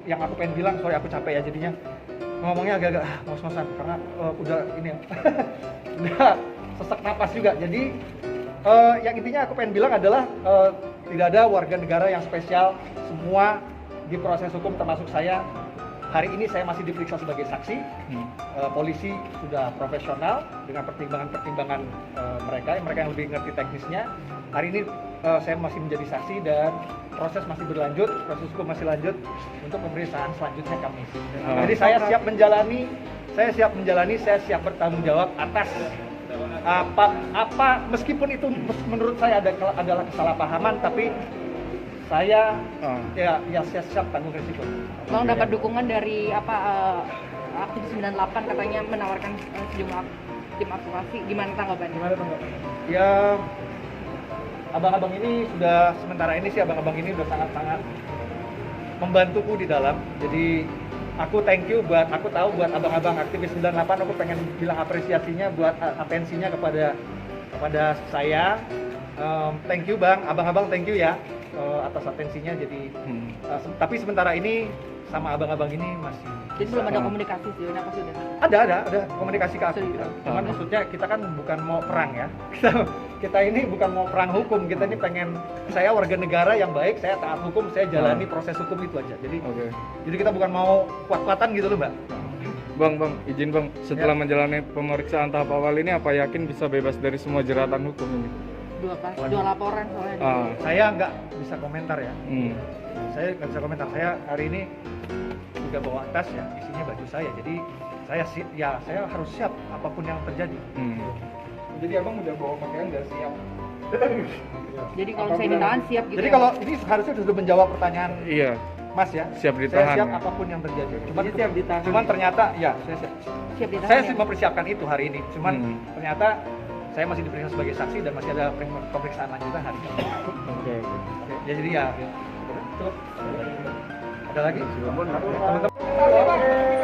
Yang aku pengen bilang, sorry aku capek ya jadinya ngomongnya agak-agak ngos-ngosan karena udah ini ya udah sesak napas juga. Jadi yang intinya aku pengen bilang adalah tidak ada warga negara yang spesial, semua di proses hukum termasuk saya. Hari ini saya masih diperiksa sebagai saksi. Polisi sudah profesional dengan pertimbangan-pertimbangan mereka yang lebih ngerti teknisnya. Hari ini saya masih menjadi saksi dan proses masih berlanjut, proses hukum masih lanjut untuk pemeriksaan selanjutnya Kamis. Jadi saya siap menjalani, saya siap bertanggung jawab atas apa meskipun itu menurut saya adalah kesalahpahaman, tapi saya saya siap tanggung risiko. Bang dapat dukungan dari aktivis 98 katanya menawarkan sejumlah tim advokasi, gimana tanggapannya? Ya, abang-abang ini sudah sementara ini sih abang-abang ini sudah sangat-sangat membantuku di dalam. Jadi aku thank you aku tahu buat abang-abang aktivis 98, aku pengen bilang apresiasinya buat atensinya kepada saya. Thank you Bang, abang-abang thank you ya atas atensinya. Jadi tapi sementara ini sama abang-abang ini masih. Jadi belum ada komunikasi sih, apa sudah? Ada komunikasi ke aku. Cuman maksudnya kita kan bukan mau perang ya. Kita ini bukan mau perang hukum, kita ini pengen saya warga negara yang baik, saya taat hukum, saya jalani proses hukum itu aja. Jadi kita bukan mau kuat-kuatan gitu loh, Mbak. Bang, izin Bang, setelah menjalani pemeriksaan tahap awal ini apa yakin bisa bebas dari semua jeratan hukum ini? Dua laporan soalnya. Saya nggak bisa komentar ya. Saya nggak bisa komentar. Saya hari ini juga bawa tas ya, isinya baju saya. Jadi saya harus siap apapun yang terjadi. Jadi abang udah bawa pakaian udah siap. Jadi kalau saya ditahan siap gitu. Jadi ya? kalau ini harusnya sudah menjawab pertanyaan Iya. Mas ya. Siap ditahan. Saya siap apapun yang terjadi. Siap ditahan. Cuman ternyata ya saya Siap ditahan. Saya ya? mempersiapkan itu hari ini. Cuman ternyata saya masih diperiksa sebagai saksi dan masih ada pemeriksaan lanjutan hari ini. Oke. Ya jadi ya cukup. Ada lagi? Teman-teman.